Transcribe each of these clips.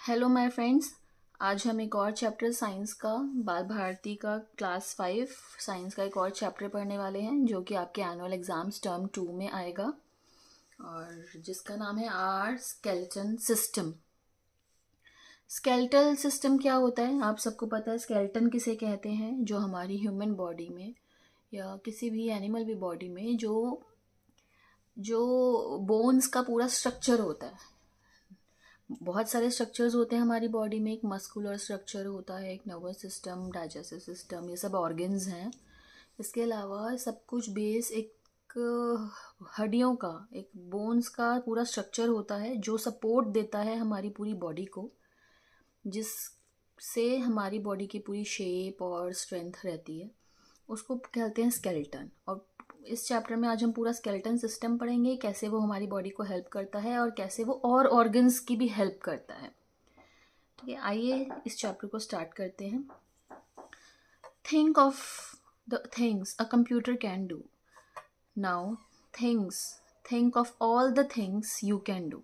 Hello my friends. आज हम एक और चैप्टर साइंस का बाल भारती का क्लास 5 साइंस का एक और चैप्टर पढ़ने वाले हैं जो कि आपके एनुअल एग्जाम्स टर्म 2 में आएगा और जिसका नाम है our skeleton system. Skeletal system क्या होता है आप सबको पता है। स्केलेटन किसे कहते हैं? जो हमारी ह्यूमन बॉडी में या किसी भी एनिमल भी बॉडी में जो जो बोन्स का पूरा स्ट्रक्चर होता है। बहुत सारे स्ट्रक्चर्स होते हैं हमारी बॉडी में। एक मस्कुलर स्ट्रक्चर होता है, एक नर्वस सिस्टम, डाइजेस्टिव सिस्टम, ये सब ऑर्गन्स हैं। इसके अलावा सब कुछ बेस एक हड्डियों का, एक बोन्स का पूरा स्ट्रक्चर होता है जो सपोर्ट देता है हमारी पूरी बॉडी को, जिससे हमारी बॉडी की पूरी शेप और स्ट्रेंथ रहती है। उसको कहते हैं स्केलेटन। और इस चैप्टर में आज हम पूरा स्केलेटन सिस्टम पढ़ेंगे, कैसे वो हमारी बॉडी को हेल्प करता है और कैसे वो और ऑर्गन्स की भी हेल्प करता है। ठीक है, आइए इस चैप्टर को स्टार्ट करते हैं। Think of the things a computer can do. Now think of all the things you can do.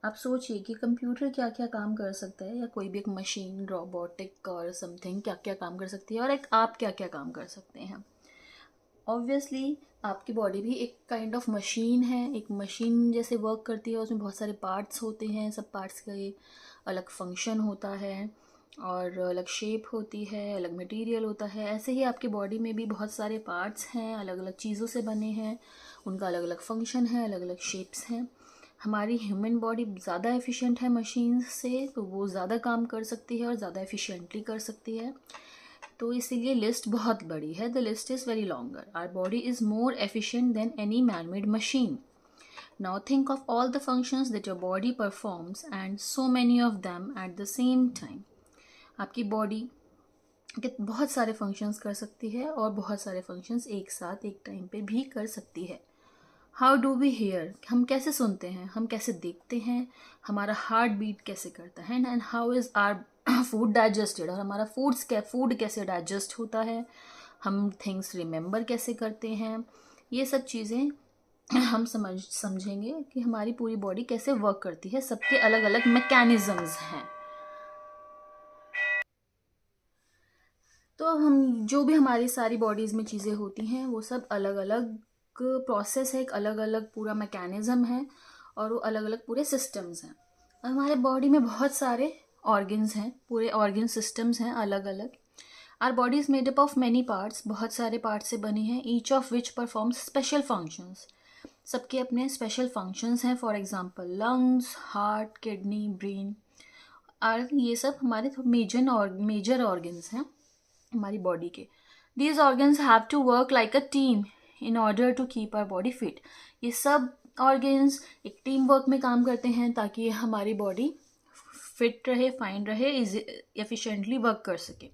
आप सोचिए कि कंप्यूटर क्या क्या काम कर सकता है, या कोई भी एक मशीन, रोबोटिक और समथिंग क्या क्या काम कर सकती है, और एक आप क्या क्या काम कर सकते हैं। ऑब्वियसली आपकी बॉडी भी एक काइंड ऑफ मशीन है, एक मशीन जैसे वर्क करती है। उसमें बहुत सारे पार्ट्स होते हैं, सब पार्ट्स का ये अलग फंक्शन होता है और अलग शेप होती है, अलग मटेरियल होता है। ऐसे ही आपकी बॉडी में भी बहुत सारे पार्ट्स हैं, अलग अलग चीज़ों से बने हैं, उनका अलग अलग फंक्शन है, अलग अलग शेप्स हैं। हमारी ह्यूमन बॉडी ज़्यादा एफिशिएंट है मशीन से, तो वो ज़्यादा काम कर सकती है और ज़्यादा एफिशिएंटली कर सकती है। तो इसीलिए लिस्ट बहुत बड़ी है। The list is very longer. Our body is more efficient than any man made machine. Now think of all the functions that your body performs and so many of them at the same time. आपकी body के बहुत सारे functions कर सकती है और बहुत सारे फंक्शंस एक साथ एक टाइम पे भी कर सकती है। हाउ डू वी हेयर, हम कैसे सुनते हैं, हम कैसे देखते हैं, हमारा हार्ट बीट कैसे करता है, and how is our food digested, और हमारा फूड कैसे डाइजेस्ट होता है, हम थिंग्स रिमेंबर कैसे करते हैं। ये सब चीज़ें हम समझेंगे कि हमारी पूरी बॉडी कैसे वर्क करती है। सबके अलग अलग मैकेनिज्म्स हैं। तो हम जो भी हमारी सारी बॉडीज़ में चीज़ें होती हैं वो सब अलग अलग प्रोसेस है, एक अलग अलग पूरा मैकेनिज़्म है और वो अलग अलग पूरे सिस्टम्स हैं। और हमारे बॉडी में बहुत सारे ऑर्गन्स हैं, पूरे ऑर्गन सिस्टम्स हैं अलग अलग। Our body is made up of many parts, बहुत सारे पार्ट्स से बनी है। Each of which performs special functions, सबके अपने स्पेशल फंक्शंस हैं। For example lungs, heart, kidney, brain, और ये सब हमारे मेजर ऑर्गन्स हैं हमारी बॉडी के। These organs have to work like a team in order to keep our body fit. ये सब ऑर्गन्स एक टीम वर्क में काम करते हैं ताकि हमारी बॉडी फिट रहे, फाइन रहे, एफिशिएंटली वर्क कर सके।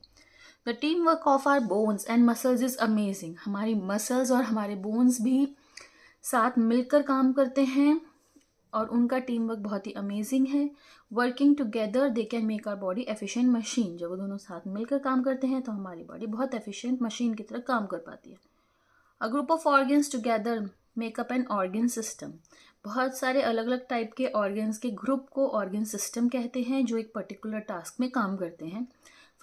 The team work of our bones and muscles is amazing. हमारी मसल्स और हमारे बोन्स भी साथ मिलकर काम करते हैं और उनका टीम वर्क बहुत ही अमेजिंग है। Working together they can make our body efficient machine. जब वो दोनों साथ मिलकर काम करते हैं तो हमारी बॉडी बहुत एफिशिएंट मशीन की तरह काम कर पाती है। A group of organs together makeup an organ system. बहुत सारे अलग अलग टाइप के ऑर्गन्स के ग्रुप को ऑर्गन सिस्टम कहते हैं जो एक पर्टिकुलर टास्क में काम करते हैं।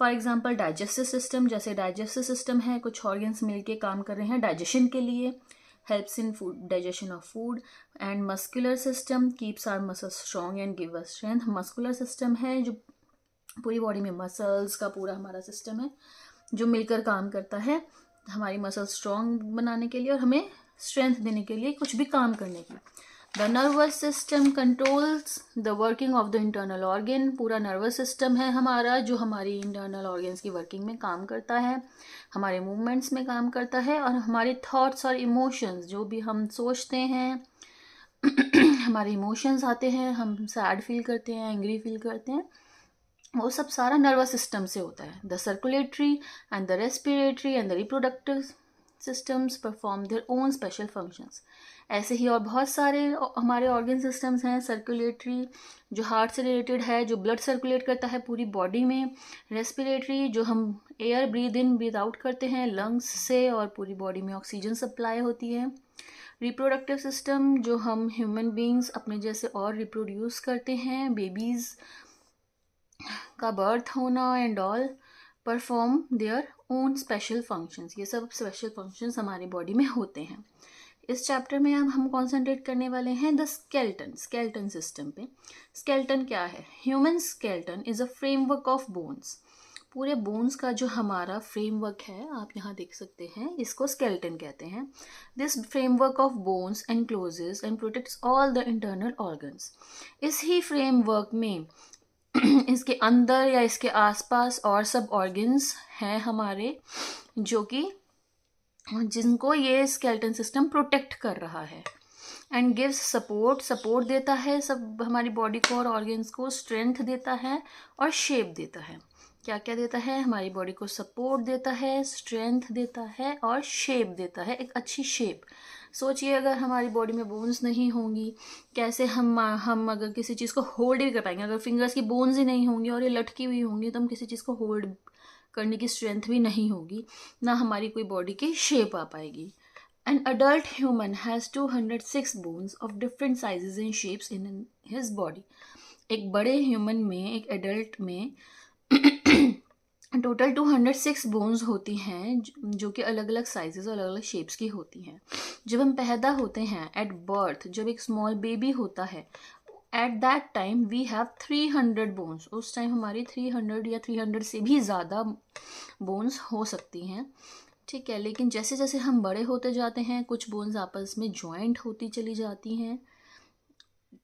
फॉर एग्जाम्पल डाइजेस्टिव सिस्टम, जैसे डाइजेस्टिव सिस्टम है, कुछ ऑर्गन्स मिलके काम कर रहे हैं डाइजेशन के लिए, helps in food digestion of food. And muscular system keeps our muscles strong and give us strength. muscular system है जो पूरी बॉडी में मसल्स का पूरा हमारा सिस्टम है जो मिलकर काम करता है हमारी मसल्स स्ट्रॉन्ग बनाने के लिए और हमें स्ट्रेंथ देने के लिए, कुछ भी काम करने की। The nervous system controls the working of the internal organ. पूरा नर्वस सिस्टम है हमारा जो हमारी इंटरनल ऑर्गन्स की वर्किंग में काम करता है, हमारे मूवमेंट्स में काम करता है, और हमारे थॉट्स और इमोशंस, जो भी हम सोचते हैं हमारे इमोशंस आते हैं, हम सैड फील करते हैं, एंग्री फील करते हैं, वो सब सारा नर्वस सिस्टम से होता है। The circulatory and the respiratory and the reproductive systems perform their own special functions. ऐसे ही और बहुत सारे हमारे ऑर्गन सिस्टम्स हैं। सर्कुलेटरी जो हार्ट से रिलेटेड है, जो ब्लड सर्कुलेट करता है पूरी बॉडी में। रेस्पिरेटरी जो हम air breathe in breathe out करते हैं लंग्स से और पूरी बॉडी में ऑक्सीजन सप्लाई होती है। रिप्रोडक्टिव सिस्टम जो हम ह्यूमन बींग्स अपने जैसे और रिप्रोड्यूस करते हैं, बेबीज़ का बर्थ होना and all perform their own special functions, ये सब स्पेशल फंक्शंस हमारी बॉडी में होते हैं। इस चैप्टर में अब हम कॉन्सेंट्रेट करने वाले हैं द स्केलेटन सिस्टम पे। स्केलेटन क्या है? Human skeleton is a framework of bones. पूरे बोन्स का जो हमारा फ्रेमवर्क है, आप यहाँ देख सकते हैं, इसको स्केलेटन कहते हैं। This framework of bones encloses and protects all the internal organs. इस ही फ्रेमवर्क में इसके अंदर या इसके आसपास और सब ऑर्गन्स हैं हमारे, जो कि जिनको ये स्केलेटन सिस्टम प्रोटेक्ट कर रहा है। एंड गिव्स सपोर्ट देता है सब हमारी बॉडी को और ऑर्गन्स को, स्ट्रेंथ देता है और शेप देता है। क्या क्या देता है? हमारी बॉडी को सपोर्ट देता है, स्ट्रेंथ देता है और शेप देता है, एक अच्छी शेप। सोचिए अगर हमारी बॉडी में बोन्स नहीं होंगी, कैसे हम अगर किसी चीज़ को होल्ड भी कर पाएंगे? अगर फिंगर्स की बोन्स ही नहीं होंगी और ये लटकी हुई होंगी तो हम किसी चीज़ को होल्ड करने की स्ट्रेंथ भी नहीं होगी, ना हमारी कोई बॉडी की शेप आ पाएगी। An adult human has 206 bones of different sizes and shapes in his body. एक बड़े ह्यूमन में, एक एडल्ट में टोटल 206 बोन्स होती हैं, जो कि अलग अलग साइजेस और अलग अलग शेप्स की होती हैं। जब हम पैदा होते हैं एट बर्थ, जब एक स्मॉल बेबी होता है, at that time we have 300 bones. उस टाइम हमारी 300 या 300 से भी ज़्यादा बोन्स हो सकती हैं, ठीक है। लेकिन जैसे जैसे हम बड़े होते जाते हैं, कुछ बोन्स आपस में जॉइंट होती चली जाती हैं।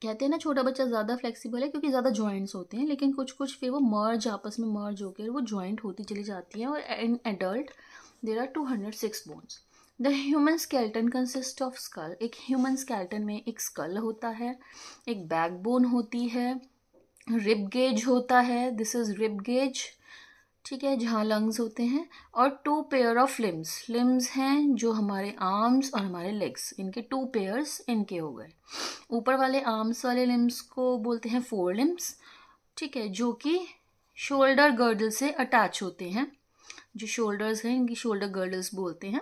कहते हैं ना छोटा बच्चा ज़्यादा फ्लेक्सिबल है क्योंकि ज़्यादा जॉइंट्स होते हैं, लेकिन कुछ कुछ फिर वो आपस में मर्ज होकर वो जॉइंट होती चली जाती हैं। और in adult there are 206 bones. The human skeleton consist of skull. एक ह्यूमन स्केलेटन में एक स्कल होता है, एक बैकबोन होती है, रिब गेज होता है, दिस इज रिब गेज, ठीक है, जहाँ लंग्स होते हैं, और 2 पेयर ऑफ लिम्स हैं जो हमारे आर्म्स और हमारे लेग्स, इनके 2 पेयर्स इनके हो गए। ऊपर वाले आर्म्स वाले लिम्स को बोलते हैं फोर लिम्स, ठीक है, जो कि शोल्डर गर्डल से अटैच होते हैं। जो शोल्डर्स हैं इनकी शोल्डर गर्डल्स बोलते हैं।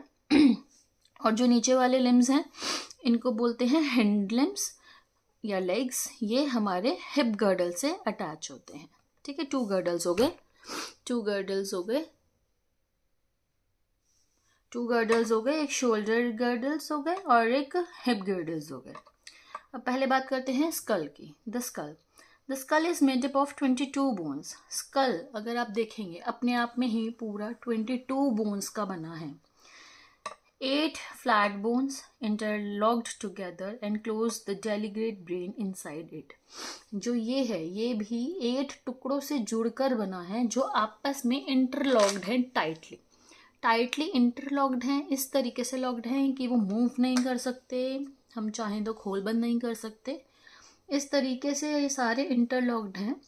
और जो नीचे वाले लिम्स हैं इनको बोलते हैं हिंड लिम्स या लेग्स, ये हमारे हिप गर्डल से अटैच होते हैं, ठीक है। 2 गर्डल्स हो गए, 2 गर्डल्स हो गए, 2 गर्डल्स हो गए, एक शोल्डर गर्डल्स हो गए और एक हिप गर्डल्स हो गए। अब पहले बात करते हैं स्कल की। The skull is made up of 22 bones. Skull अगर आप देखेंगे अपने आप में ही पूरा 22 बोन्स का बना है। 8 flat bones interlocked together enclose the delicate brain inside it. जो ये है, ये भी 8 टुकड़ों से जुड़कर बना है, जो आपस में इंटरलॉक्ड है, टाइटली इंटरलॉक्ड हैं। इस तरीके से लॉक्ड हैं कि वो मूव नहीं कर सकते, हम चाहें तो खोल बंद नहीं कर सकते। इस तरीके से ये सारे इंटरलॉक्ड हैं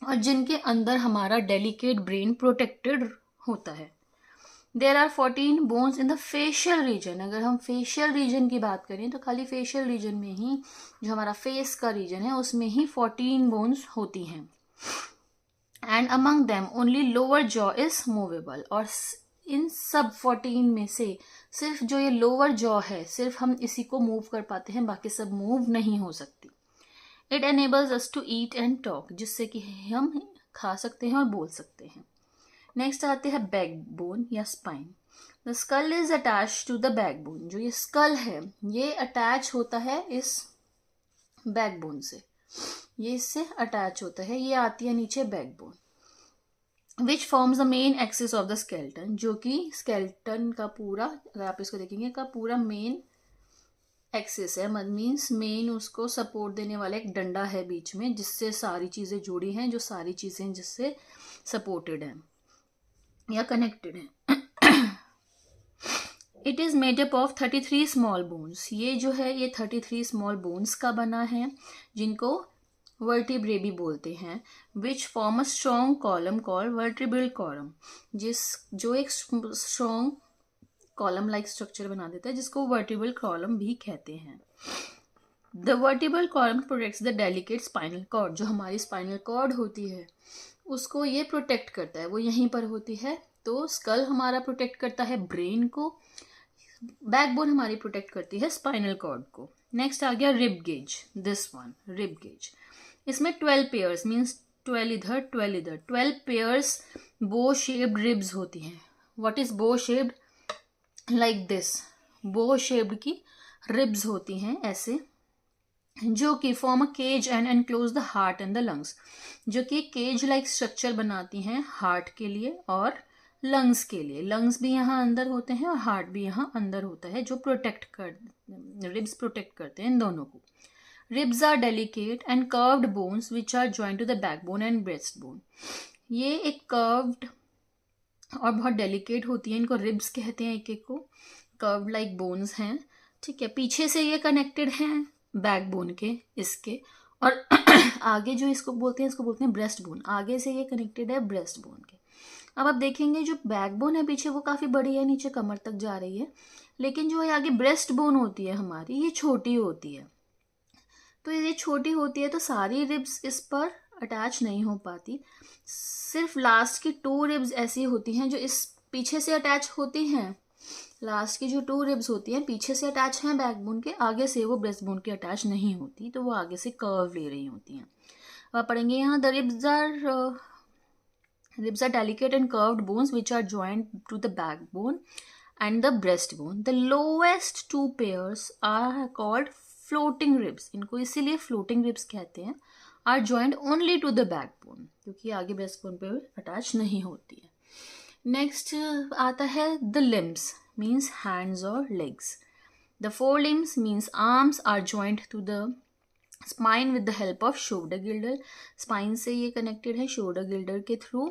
और जिनके अंदर हमारा डेलिकेट ब्रेन प्रोटेक्टेड होता है। There are 14 bones in the facial region. अगर हम फेशियल रीजन की बात करें तो खाली फेशियल रीजन में ही, जो हमारा फेस का रीजन है, उसमें ही 14 बोन्स होती हैं। And among them only lower jaw is movable. और इन सब 14 में से सिर्फ जो ये लोअर जॉ है, सिर्फ हम इसी को मूव कर पाते हैं, बाकी सब मूव नहीं हो सकती। It enables us to eat and talk, जिससे कि हम खा सकते हैं और बोल सकते हैं। नेक्स्ट आते हैं बैकबोन या spine. The skull is attach to the backbone. जो ये स्कल है ये अटैच होता है इस बैकबोन से, ये इससे अटैच होता है, ये आती है नीचे backbone, which forms the main axis of the skeleton, जो कि स्केलेटन का पूरा, अगर आप इसको देखेंगे, का पूरा मेन एक्सिस है। मीन्स मेन उसको सपोर्ट देने वाला एक डंडा है बीच में, जिससे सारी चीज़ें जुड़ी हैं, जो सारी चीज़ें जिससे सपोर्टेड हैं या कनेक्टेड है। It is made up of 33 small bones. ये जो है ये 33 स्मॉल बोन्स का बना है, जिनको वर्टिब्रे भी बोलते हैं, which form a strong column called vertebral column, जो एक स्ट्रॉन्ग कॉलम लाइक स्ट्रक्चर बना देता है, जिसको वर्टिब्रल कॉलम भी कहते हैं। The vertebral column protects the delicate spinal cord. जो हमारी स्पाइनल कॉर्ड होती है उसको ये प्रोटेक्ट करता है, वो यहीं पर होती है। तो स्कल हमारा प्रोटेक्ट करता है ब्रेन को, बैकबोन हमारी प्रोटेक्ट करती है स्पाइनल कॉर्ड को। नेक्स्ट आ गया rib gauge. This one, rib gauge, इसमें 12 पेयर्स मीन्स 12 इधर 12 इधर, 12 पेयर्स बो शेप्ड रिब्स होती हैं. What is bow shaped? Like this. Bow shaped की रिब्स होती हैं ऐसे, जो कि form a cage and enclose the heart and the lungs, जो कि केज लाइक स्ट्रक्चर बनाती हैं हार्ट के लिए और लंग्स के लिए. लंग्स भी यहाँ अंदर होते हैं और हार्ट भी यहाँ अंदर होता है, जो रिब्स प्रोटेक्ट करते हैं इन दोनों को. Ribs are delicate and curved bones which are joint to the backbone and breast bone. ये एक कर्व्ड और बहुत डेलिकेट होती है, इनको रिब्स कहते हैं. एक एक को कर्व्ड लाइक बोन्स हैं, ठीक है. पीछे से ये कनेक्टेड हैं बैकबोन के इसके, और आगे जो इसको बोलते हैं ब्रेस्ट बोन. आगे से ये कनेक्टेड है ब्रेस्ट बोन के. अब आप देखेंगे जो बैकबोन है पीछे वो काफ़ी बड़ी है, नीचे कमर तक जा रही है, लेकिन जो आगे ब्रेस्ट बोन होती है हमारी, ये छोटी होती है. तो ये छोटी होती है तो सारी रिब्स इस पर अटैच नहीं हो पाती. सिर्फ लास्ट की 2 रिब्स ऐसी होती हैं जो इस पीछे से अटैच होती हैं. लास्ट की जो 2 रिब्स होती हैं पीछे से अटैच हैं बैकबोन के, आगे से वो ब्रेस्ट बोन के अटैच नहीं होती, तो वो आगे से कर्व ले रही होती हैं. अब पढ़ेंगे यहाँ, the ribs are delicate and curved bones which are joined to the backbone and the breastbone. The lowest 2 pairs are called floating ribs. इनको इसीलिए floating ribs कहते हैं. Are joined only to the backbone, क्योंकि आगे breastbone पे attach नहीं होती है. नेक्स्ट आता है the limbs, means hands or legs. The forelimbs means arms are joined to the spine with the help of shoulder girdle. spine से ये connected है shoulder girdle के through,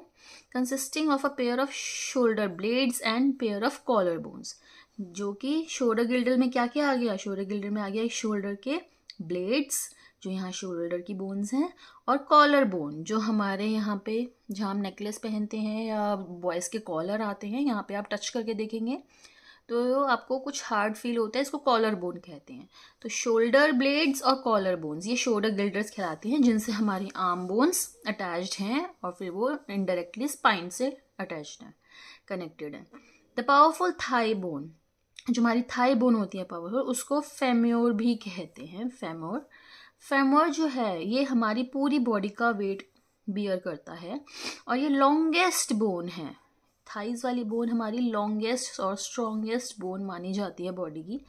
consisting of a pair of shoulder blades and pair of collar bones. जो कि shoulder girdle में क्या क्या आ गया? shoulder girdle में आ गया shoulder के blades, जो यहाँ shoulder की bones हैं, और collar bone, जो हमारे यहाँ पे जहाँ हम necklace पहनते हैं या boys के collar आते हैं, यहाँ पे आप touch करके देखेंगे तो आपको कुछ हार्ड फील होता है, इसको कॉलर बोन कहते हैं. तो शोल्डर ब्लेड्स और कॉलर बोन्स ये शोल्डर गिल्डर्स कहलाती हैं, जिनसे हमारी आर्म बोन्स अटैच्ड हैं और फिर वो इनडायरेक्टली स्पाइन से अटैच्ड हैं, कनेक्टेड हैं. द पावरफुल थाई बोन, जो हमारी थाई बोन होती है पावरफुल, उसको फेम्योर भी कहते हैं. फेमोर जो है ये हमारी पूरी बॉडी का वेट बियर करता है और ये लॉन्गेस्ट बोन है. थाइज वाली बोन हमारी लॉन्गेस्ट और स्ट्रॉन्गेस्ट बोन मानी जाती है बॉडी की.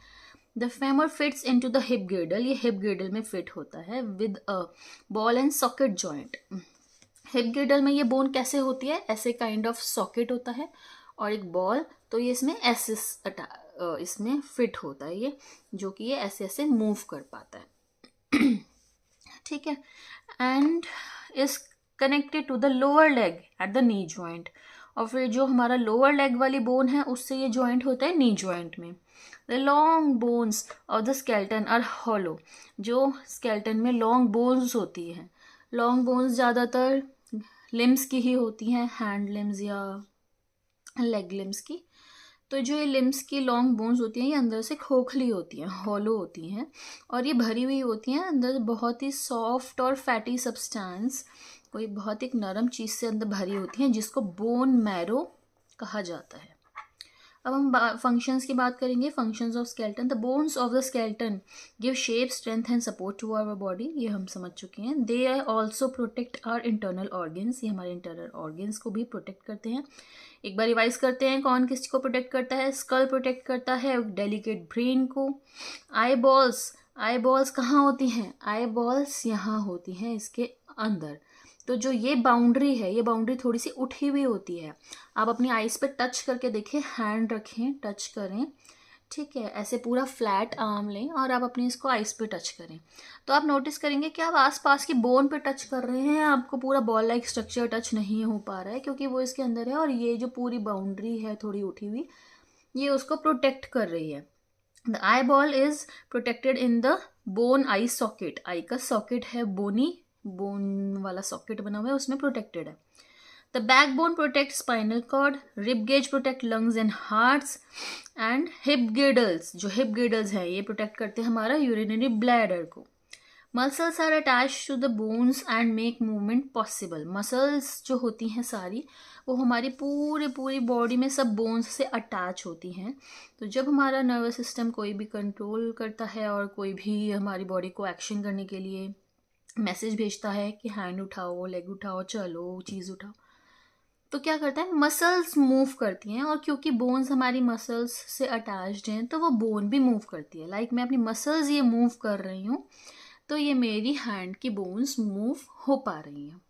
The femur fits into the hip girdle, ये हिप गिर्डल में फिट होता है with a ball and socket joint. Hip girdle में ये बोन कैसे होती है? ऐसे काइंड ऑफ सॉकेट होता है और एक बॉल, तो ये इसमें ऐसे इसमें फिट होता है ये, जो कि ये ऐसे ऐसे मूव कर पाता है. ठीक है. And is connected to the lower leg at the knee joint. और फिर जो हमारा लोअर लेग वाली बोन है उससे ये जॉइंट होता है नी जॉइंट में. The long bones of the skeleton are hollow, जो स्केल्टन में लॉन्ग बोन्स होती हैं. लॉन्ग बोन्स ज़्यादातर लिम्स की ही होती हैं, हैंड लिम्स या लेग लिम्स की. तो जो ये लिम्स की लॉन्ग बोन्स होती हैं ये अंदर से खोखली होती हैं, हॉलो होती हैं, और ये भरी हुई होती हैं अंदर बहुत ही सॉफ्ट और फैटी सब्सटेंस, कोई बहुत एक नरम चीज़ से अंदर भरी होती हैं, जिसको बोन मैरो कहा जाता है. अब हम फंक्शंस की बात करेंगे. Functions of skeleton. The bones of the skeleton give shape, strength and support to our body, ये हम समझ चुके हैं. They also protect our internal organs, ये हमारे इंटरनल ऑर्गन्स को भी प्रोटेक्ट करते हैं. एक बार रिवाइज करते हैं कौन किस को प्रोटेक्ट करता है. स्कल प्रोटेक्ट करता है डेलिकेट ब्रेन को. आई बॉल्स कहाँ होती हैं? आई बॉल्स यहाँ होती हैं इसके अंदर. तो जो ये बाउंड्री है, ये बाउंड्री थोड़ी सी उठी हुई होती है. आप अपनी आइज़ पे टच करके देखें, हैंड रखें, टच करें, ठीक है, ऐसे पूरा फ्लैट आर्म लें और आप अपनी इसको आइज़ पे टच करें, तो आप नोटिस करेंगे कि आप आसपास की बोन पे टच कर रहे हैं, आपको पूरा बॉल लाइक स्ट्रक्चर टच नहीं हो पा रहा है, क्योंकि वो इसके अंदर है और ये जो पूरी बाउंड्री है थोड़ी उठी हुई, ये उसको प्रोटेक्ट कर रही है. The eyeball is protected in the bone eye socket. Eye का सॉकेट है बोनी, बोन वाला सॉकेट बना हुआ है, उसमें प्रोटेक्टेड है. The back bone protect spinal cord. Rib cage protect lungs and hearts. And hip girdles, जो हिप गिर्डल्स है ये प्रोटेक्ट करते हैं हमारा यूरिनरी ब्लैडर को. Muscles are attach to the bones and make movement possible. Muscles जो होती हैं सारी वो हमारी पूरी बॉडी में सब बोन्स से अटैच होती हैं. तो जब हमारा नर्वस सिस्टम कोई भी कंट्रोल करता है और कोई भी हमारी बॉडी को एक्शन करने के लिए मैसेज भेजता है कि हैंड उठाओ, लेग उठाओ, चलो, चीज़ उठाओ। तो क्या करता है, मसल्स मूव करती हैं, और क्योंकि बोन्स हमारी मसल्स से अटैच्ड हैं तो वो बोन भी मूव करती है। लाइक मैं अपनी मसल्स ये मूव कर रही हूँ, तो ये मेरी हैंड की बोन्स मूव हो पा रही हैं।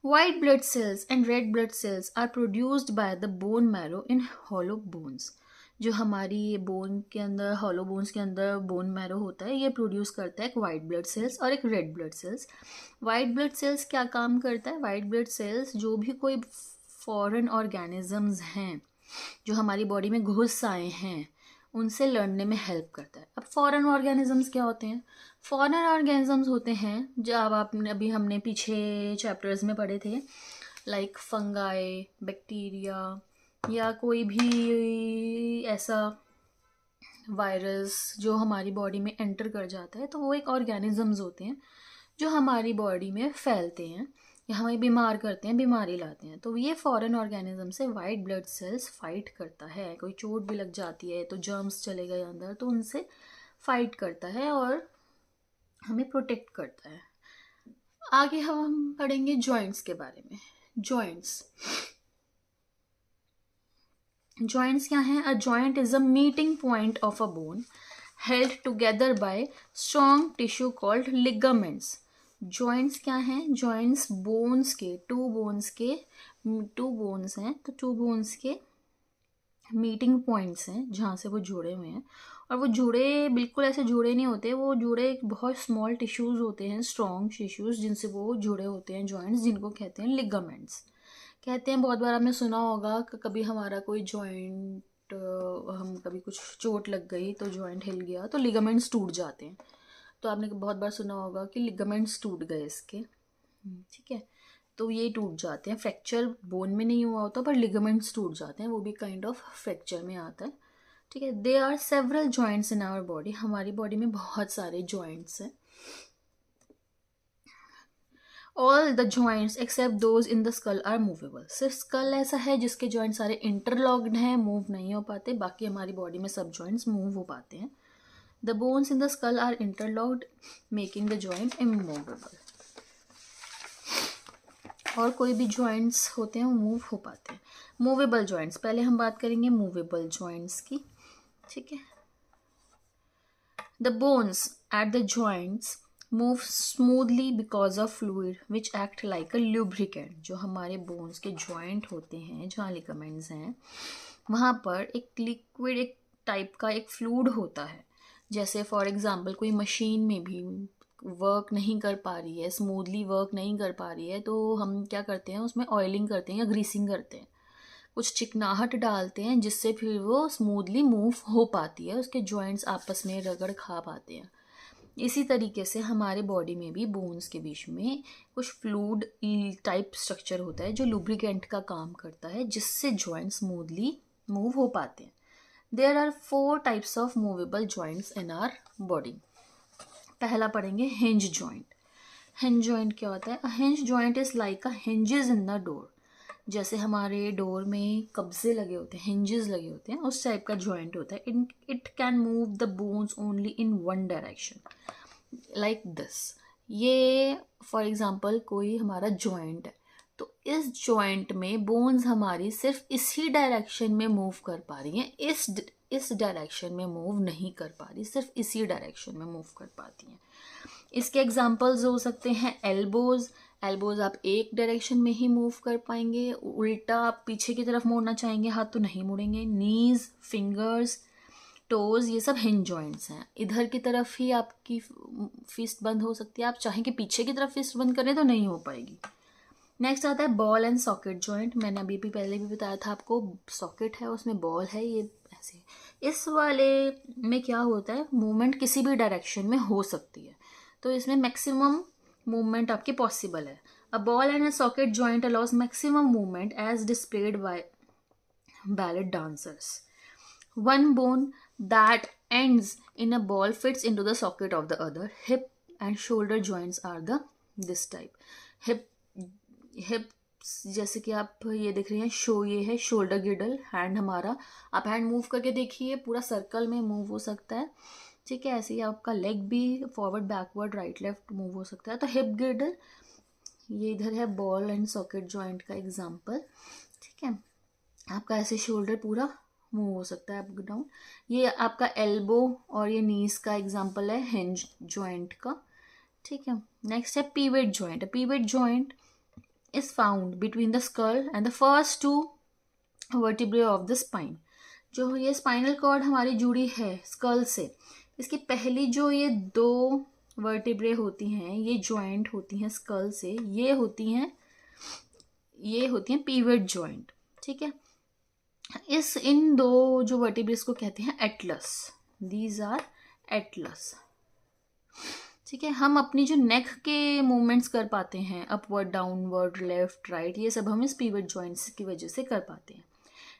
White blood cells and red blood cells are produced by the bone marrow in hollow bones. जो हमारी ये बोन के अंदर, हॉलो बोन्स के अंदर बोन मैरो होता है, ये प्रोड्यूस करता है एक वाइट ब्लड सेल्स और एक red blood cells. White blood cells क्या काम करता है? वाइट ब्लड सेल्स जो भी कोई फॉरेन ऑर्गेनिजम्स हैं जो हमारी बॉडी में घुस आए हैं उनसे लड़ने में हेल्प करता है। अब फॉरेन ऑर्गेनिजम्स क्या होते हैं? फॉरेन ऑर्गेनिजम्स होते हैं जो अब आपने अभी हमने पीछे चैप्टर्स में पढ़े थे, लाइक फंगाई, बैक्टीरिया, या कोई भी ऐसा वायरस जो हमारी बॉडी में एंटर कर जाता है, तो वो एक ऑर्गेनिजम्स होते हैं जो हमारी बॉडी में फैलते हैं या हमें बीमार करते हैं, बीमारी लाते हैं। तो ये फॉरेन ऑर्गेनिज्म से वाइट ब्लड सेल्स फाइट करता है। कोई चोट भी लग जाती है तो जर्म्स चले गए अंदर, तो उनसे फाइट करता है और हमें प्रोटेक्ट करता है। आगे हम पढ़ेंगे जॉइंट्स के बारे में। जॉइंट्स क्या हैं? A joint is a meeting point of a bone held together by strong tissue called ligaments. Joints क्या हैं? जॉइंट्स बोन्स के, टू बोन्स हैं, तो टू बोन्स के मीटिंग पॉइंट्स हैं जहाँ से वो जुड़े हुए हैं। और वो जुड़े बिल्कुल ऐसे जुड़े नहीं होते, वो जुड़े एक बहुत स्मॉल टिश्यूज़ होते हैं, स्ट्रॉन्ग टिश्यूज़, जिनसे वो जुड़े होते हैं जॉइंट्स, जिनको कहते हैं लिगामेंट्स। कहते हैं, बहुत बार आपने सुना होगा कि कभी हमारा कोई जॉइंट, हम कभी कुछ चोट लग गई तो जॉइंट हिल गया तो लिगामेंट्स टूट जाते हैं। तो आपने बहुत बार सुना होगा कि लिगामेंट्स टूट गए इसके, ठीक है। तो ये टूट जाते हैं, फ्रैक्चर बोन में नहीं हुआ होता पर लिगामेंट्स टूट जाते हैं, वो भी काइंड ऑफ फ्रैक्चर में आता है, ठीक है। There are several joints in our body. हमारी बॉडी में बहुत सारे जॉइंट्स हैं। All the joints except those in the skull are movable. सिर्फ स्कल ऐसा है जिसके जॉइंट सारे इंटरलॉक्ड हैं, मूव नहीं हो पाते, बाकी हमारी बॉडी में सब जॉइंट्स मूव हो पाते हैं। The bones in the skull are interlocked making the joint immovable. और कोई भी जॉइंट्स होते हैं वो मूव हो पाते हैं। मूवेबल जॉइंट्स, पहले हम बात करेंगे मूवेबल जॉइंट्स की, ठीक है। The bones at the joints move smoothly because of fluid which act like a lubricant. जो हमारे बोन्स के जॉइंट होते हैं जहाँ लिगामेंट्स हैं, वहाँ पर एक लिक्विड, एक टाइप का एक फ्लूइड होता है। जैसे फॉर एग्जांपल कोई मशीन में भी वर्क नहीं कर पा रही है, स्मूथली वर्क नहीं कर पा रही है, तो हम क्या करते हैं, उसमें ऑयलिंग करते हैं या ग्रीसिंग करते हैं, कुछ चिकनाहट डालते हैं जिससे फिर वो स्मूथली मूव हो पाती है, उसके जॉइंट्स आपस में रगड़ खा पाते हैं। इसी तरीके से हमारे बॉडी में भी बोन्स के बीच में कुछ फ्लूइड टाइप स्ट्रक्चर होता है जो लुब्रिकेंट का काम करता है, जिससे जॉइंट स्मूथली मूव हो पाते हैं। There are 4 types of movable joints in our body. पहला पढ़ेंगे हिंज जॉइंट। हिंज जॉइंट क्या होता है? A hinge joint is like a hinges in the door. जैसे हमारे डोर में कब्जे लगे होते हैं, हिंजेस लगे होते हैं, उस टाइप का जॉइंट होता है। It can move the bones only in one direction, like this. ये फॉर एग्जांपल कोई हमारा जॉइंट है, तो इस जॉइंट में बोन्स हमारी सिर्फ इसी डायरेक्शन में मूव कर पा रही हैं, इस डायरेक्शन में मूव नहीं कर पा रही, सिर्फ इसी डायरेक्शन में मूव कर पाती हैं। इसके एग्जांपल्स हो सकते हैं एल्बोज। एल्बोज आप एक डायरेक्शन में ही मूव कर पाएंगे, उल्टा आप पीछे की तरफ मोड़ना चाहेंगे हाथ तो नहीं मुड़ेंगे। नीज, फिंगर्स, टोज, ये सब हिंज जॉइंट्स हैं। इधर की तरफ ही आपकी फिस्ट बंद हो सकती है, आप चाहें कि पीछे की तरफ फिस्ट बंद करें तो नहीं हो पाएगी। नेक्स्ट आता है बॉल एंड सॉकेट जॉइंट। मैंने अभी भी पहले भी बताया था आपको, सॉकेट है उसमें बॉल है, ये ऐसे। इस वाले में क्या होता है, मूवमेंट किसी भी डायरेक्शन में हो सकती है, तो इसमें मैक्सिमम मूवमेंट आपकी पॉसिबल है। A ball and a socket joint allows maximum movement as displayed by ballet dancers. One bone that ends in a ball fits into the socket of the other. Hip and shoulder joints are the this type. Hip जैसे कि आप ये देख रहे हैं, ये है shoulder girdle, hand हमारा, आप हैंड मूव करके देखिए, पूरा सर्कल में मूव हो सकता है, ठीक है। ऐसे ही आपका लेग भी forward backward right left move हो सकता है। तो हिप गिrdle, ये इधर है बॉल एंड सॉकेट जॉइंट का एग्जांपल, ठीक है। आपका ऐसे शोल्डर पूरा मूव हो सकता है अप डाउन। ये आपका एल्बो और ये नीज का एग्जांपल है हिंज जॉइंट का, ठीक है। नेक्स्ट है pivot joint. Pivot joint is found between the skull and the first two vertebrae of the spine. जो ये स्पाइनल कॉर्ड हमारी जुड़ी है स्कल से, इसकी पहली जो ये दो वर्टिब्रे होती हैं, ये जॉइंट होती हैं स्कल से, ये होती हैं पीवेट जॉइंट, ठीक है। इन दो जो वर्टिब्रेस को कहते हैं एटलस, दीज आर एटलस, ठीक है। हम अपनी जो नेक के मूवमेंट्स कर पाते हैं अपवर्ड डाउनवर्ड लेफ्ट राइट, ये सब हम इस पीवेट जॉइंट्स की वजह से कर पाते हैं।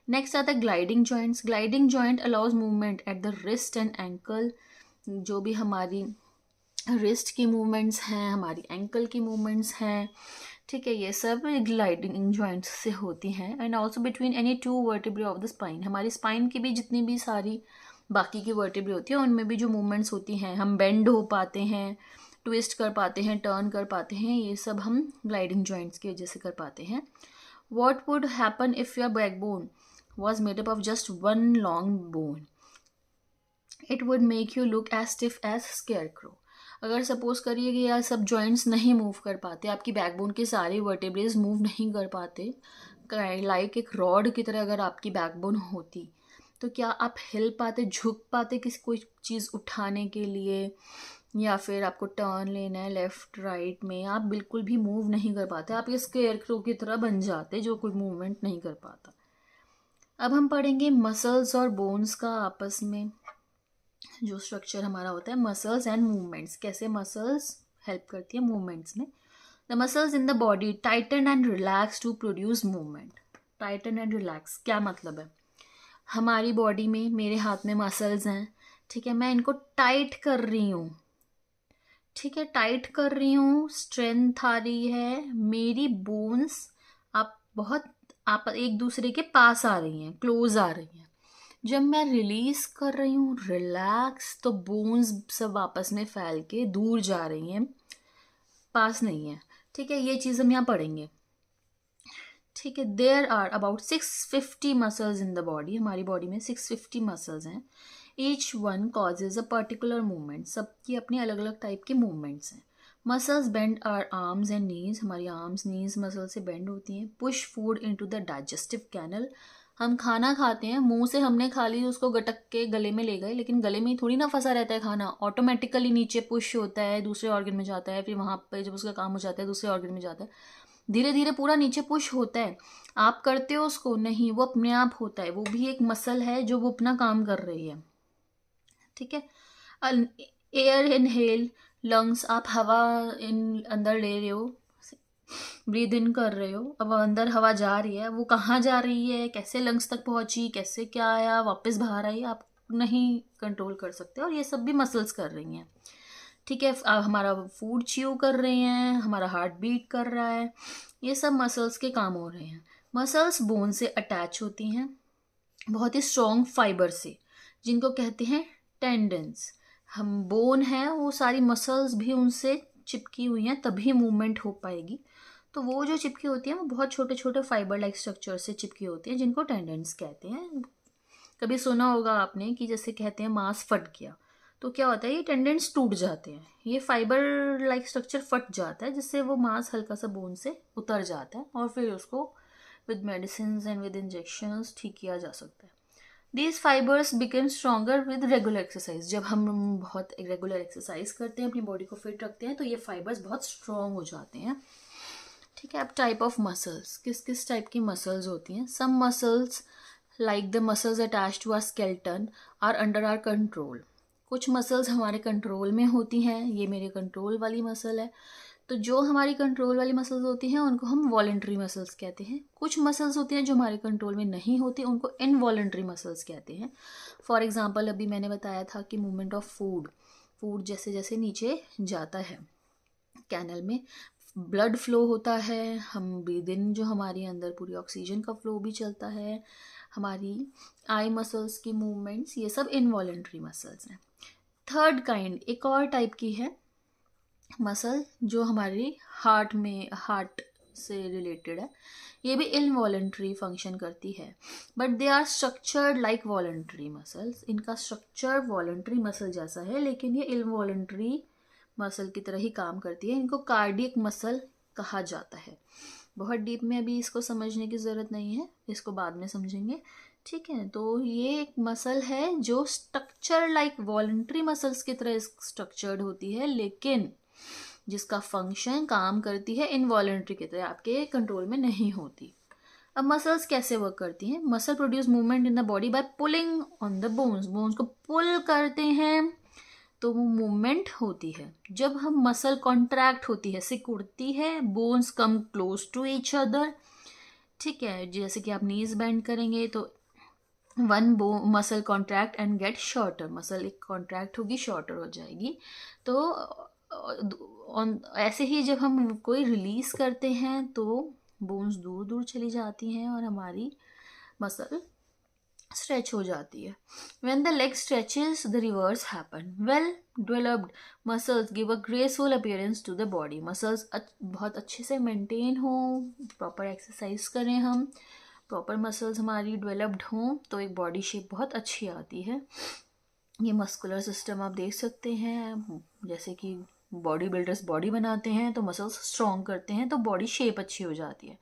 नेक्स्ट आता है gliding joints. Gliding joint allows movement at the wrist and ankle. जो भी हमारी रिस्ट की मूवमेंट्स हैं, हमारी एंकल की मूवमेंट्स हैं, ठीक है, ये सब ग्लाइडिंग जॉइंट्स से होती हैं। And also between any two vertebrae of the spine. हमारी स्पाइन की भी जितनी भी सारी बाकी की वर्टिब्रे होती है उनमें भी जो मूवमेंट्स होती हैं, हम बेंड हो पाते हैं, ट्विस्ट कर पाते हैं, टर्न कर पाते हैं, ये सब हम ग्लाइडिंग जॉइंट्स की वजह से कर पाते हैं। What would happen if your backbone was made up of just one long bone? It would make you look as stiff as scarecrow. अगर सपोज करिए कि यार सब जॉइंट्स नहीं मूव कर पाते, आपकी बैकबोन के सारे वर्टेब्रेज मूव नहीं कर पाते, लाइक एक रॉड की तरह अगर आपकी बैकबोन होती, तो क्या आप हिल पाते, झुक पाते किसी कोई चीज़ उठाने के लिए, या फिर आपको टर्न लेना है लेफ्ट राइट में, आप बिल्कुल भी मूव नहीं कर पाते, आप ये स्केयरक्रो की तरह बन जाते जो कोई मूवमेंट नहीं कर पाता। अब हम पढ़ेंगे मसल्स और बोन्स का आपस में जो स्ट्रक्चर हमारा होता है, मसल्स एंड मूवमेंट्स, कैसे मसल्स हेल्प करती है मूवमेंट्स में। The muscles in the body tighten and relax to produce movement. Tighten and relax क्या मतलब है? हमारी बॉडी में, मेरे हाथ में मसल्स हैं, ठीक है, मैं इनको टाइट कर रही हूँ, ठीक है, टाइट कर रही हूँ, स्ट्रेंथ आ रही है, मेरी बोन्स आप एक दूसरे के पास आ रही हैं, क्लोज आ रही हैं। जब मैं रिलीज कर रही हूँ रिलैक्स, तो बोन्स सब आपस में फैल के दूर जा रही हैं, पास नहीं है, ठीक है। ये चीज़ हम यहाँ पढ़ेंगे, ठीक है। There are about 650 muscles in the body. हमारी बॉडी में 650 मसल्स हैं। Each one causes a particular movement. सबकी अपनी अलग अलग टाइप के मूवमेंट्स हैं। Muscles bend our arms and knees. हमारी आर्म्स नीज मसल से बेंड होती हैं। Push food into the digestive canal. हम खाना खाते हैं, मुंह से हमने खा ली, उसको गटक के गले में ले गए, लेकिन गले में ही थोड़ी ना फंसा रहता है खाना, ऑटोमेटिकली नीचे पुश होता है, दूसरे ऑर्गन में जाता है, फिर वहाँ पे जब उसका काम हो जाता है दूसरे ऑर्गन में जाता है, धीरे धीरे पूरा नीचे पुश होता है। आप करते हो उसको? नहीं, वो अपने आप होता है, वो भी एक मसल है जो वो अपना काम कर रही है, ठीक है। एयर इनहेल, लंग्स, आप हवा अंदर ले रहे हो, ब्रीद इन कर रहे हो, अब अंदर हवा जा रही है, वो कहाँ जा रही है, कैसे लंग्स तक पहुंची, कैसे क्या आया, वापस बाहर आई, आप नहीं कंट्रोल कर सकते, और ये सब भी मसल्स कर रही हैं, ठीक है। हमारा फूड च्यू कर रहे हैं, हमारा हार्ट बीट कर रहा है, ये सब मसल्स के काम हो रहे हैं। मसल्स बोन से अटैच होती हैं बहुत ही स्ट्रॉन्ग फाइबर से, जिनको कहते हैं टेंडन्स। हम बोन है, वो सारी मसल्स भी उनसे चिपकी हुई हैं, तभी मूवमेंट हो पाएगी। तो वो जो चिपकी होती है वो बहुत छोटे छोटे फाइबर लाइक स्ट्रक्चर से चिपकी होती है, जिनको टेंडन्स कहते हैं। कभी सुना होगा आपने कि जैसे कहते हैं मांस फट गया, तो क्या होता है, ये टेंडेंट्स टूट जाते हैं, ये फाइबर लाइक स्ट्रक्चर फट जाता है, जिससे वो मांस हल्का सा बोन से उतर जाता है, और फिर उसको with medicine and with injections ठीक किया जा सकता है। These fibres become stronger with regular exercise. जब हम बहुत रेगुलर एक्सरसाइज करते हैं, अपनी बॉडी को फिट रखते हैं, तो ये फाइबर्स बहुत स्ट्रॉन्ग हो जाते हैं, ठीक है। अब टाइप ऑफ मसल्स, किस किस टाइप की मसल्स होती हैं? Some muscles like the muscles attach to our skeleton are under our control. कुछ मसल्स हमारे कंट्रोल में होती हैं, ये मेरे कंट्रोल वाली मसल है, तो जो हमारी कंट्रोल वाली मसल्स होती हैं उनको हम वॉलेंट्री मसल्स कहते हैं। कुछ मसल्स होती हैं जो हमारे कंट्रोल में नहीं होती, उनको इनवॉलेंट्री मसल्स कहते हैं। फॉर एग्जांपल अभी मैंने बताया था कि मूवमेंट ऑफ फूड जैसे जैसे नीचे जाता है कैनल में, ब्लड फ्लो होता है, हम ब्रीद इन, जो हमारे अंदर पूरी ऑक्सीजन का फ्लो भी चलता है, हमारी आई मसल्स की मूवमेंट्स, ये सब इनवॉलेंट्री मसल्स हैं। थर्ड काइंड, एक और टाइप की है मसल जो हमारी हार्ट से रिलेटेड है। ये भी इनवॉलेंट्री फंक्शन करती है, but they are structured like voluntary muscles. इनका स्ट्रक्चर वॉलेंट्री मसल जैसा है, लेकिन ये इनवॉलेंट्री मसल की तरह ही काम करती है। इनको कार्डियक मसल कहा जाता है। बहुत डीप में अभी इसको समझने की ज़रूरत नहीं है, इसको बाद में समझेंगे, ठीक है। तो ये एक मसल है जो स्ट्रक्चर लाइक वॉलेंट्री मसल्स की तरह स्ट्रक्चर्ड होती है, लेकिन जिसका फंक्शन काम करती है इनवॉलेंट्री की तरह, आपके कंट्रोल में नहीं होती। अब मसल्स कैसे वर्क करती हैं? Muscle produce movement in the body by pulling on the bones. Bones को पुल करते हैं तो वो मूवमेंट होती है। जब हम मसल कॉन्ट्रैक्ट होती है, सिकुड़ती है, bones come close to each other, ठीक है। जैसे कि आप नीज बेंड करेंगे तो one muscle contract and get shorter, muscle एक कॉन्ट्रैक्ट होगी, शॉर्टर हो जाएगी। तो ऐसे ही जब हम कोई रिलीज करते हैं तो बोन्स दूर दूर चली जाती हैं और हमारी मसल स्ट्रेच हो जाती है। When the leg stretches, the reverse happen. Well developed muscles give a graceful appearance to the body. Muscles बहुत अच्छे से मेंटेन हो, प्रॉपर एक्सरसाइज करें हम, प्रॉपर मसल्स हमारी डेवलप्ड हों तो एक बॉडी शेप बहुत अच्छी आती है। ये मस्कुलर सिस्टम आप देख सकते हैं, जैसे कि बॉडी बिल्डर्स बॉडी बनाते हैं तो मसल्स स्ट्रॉन्ग करते हैं तो बॉडी शेप अच्छी हो जाती है।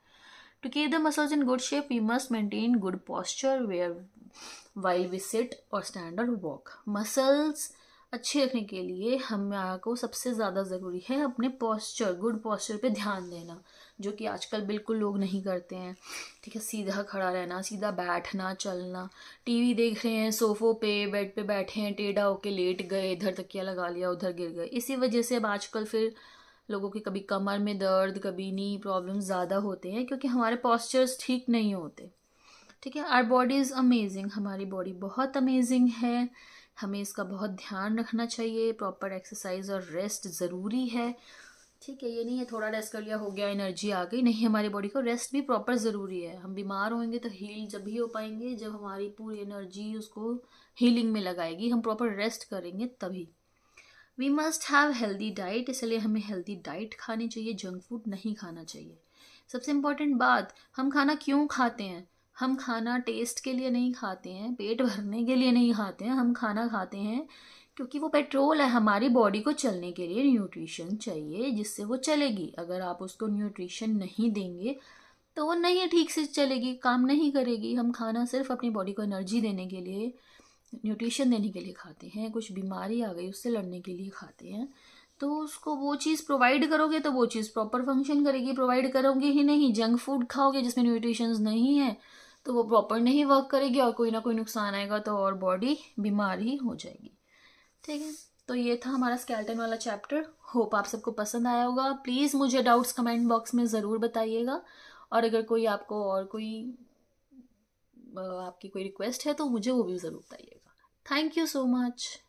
To keep the muscles in good shape, we must maintain good posture while we sit or stand or walk. Muscles अच्छे रखने के लिए हमको सबसे ज़्यादा ज़रूरी है अपने पोस्चर, गुड पोस्चर पे ध्यान देना, जो कि आजकल बिल्कुल लोग नहीं करते हैं, ठीक है। सीधा खड़ा रहना, सीधा बैठना, चलना, टीवी देख रहे हैं, सोफों पे बेड पे बैठे हैं, टेढ़ा होके लेट गए, इधर तकिया लगा लिया, उधर गिर गए। इसी वजह से अब आजकल फिर लोगों की कभी कमर में दर्द, कभी नी प्रॉब्लम ज़्यादा होते हैं, क्योंकि हमारे पॉस्चर्स ठीक नहीं होते, ठीक है। आवर बॉडी इज़ अमेजिंग, हमारी बॉडी बहुत अमेजिंग है, हमें इसका बहुत ध्यान रखना चाहिए। प्रॉपर एक्सरसाइज और रेस्ट ज़रूरी है, ठीक है। ये नहीं है थोड़ा रेस्ट कर लिया हो गया, एनर्जी आ गई, नहीं, हमारी बॉडी को रेस्ट भी प्रॉपर ज़रूरी है। हम बीमार होंगे तो हील जब भी हो पाएंगे जब हमारी पूरी एनर्जी उसको हीलिंग में लगाएगी, हम प्रॉपर रेस्ट करेंगे तभी। We must have healthy diet, इसलिए हमें हेल्दी डाइट खानी चाहिए, जंक फूड नहीं खाना चाहिए। सबसे इम्पॉर्टेंट बात, हम खाना क्यों खाते हैं? हम खाना टेस्ट के लिए नहीं खाते हैं, पेट भरने के लिए नहीं खाते हैं, हम खाना खाते हैं क्योंकि वो पेट्रोल है, हमारी बॉडी को चलने के लिए न्यूट्रिशन चाहिए जिससे वो चलेगी। अगर आप उसको न्यूट्रिशन नहीं देंगे तो वो नहीं ठीक से चलेगी, काम नहीं करेगी। हम खाना सिर्फ अपनी बॉडी को एनर्जी देने के लिए, न्यूट्रिशन देने के लिए खाते हैं, कुछ बीमारी आ गई उससे लड़ने के लिए खाते हैं। तो उसको वो चीज़ प्रोवाइड करोगे तो वो चीज़ प्रॉपर फंक्शन करेगी। प्रोवाइड करोगे ही नहीं, जंक फूड खाओगे जिसमें न्यूट्रिशंस नहीं है, तो वो प्रॉपर नहीं वर्क करेगी और कोई ना कोई नुकसान आएगा तो और बॉडी बीमार ही हो जाएगी, ठीक है। तो ये था हमारा स्केलेटन वाला चैप्टर। होप आप सबको पसंद आया होगा। प्लीज़ मुझे डाउट्स कमेंट बॉक्स में ज़रूर बताइएगा, और अगर कोई आपको और कोई आपकी कोई रिक्वेस्ट है तो मुझे वो भी ज़रूर बताइएगा। Thank you so much.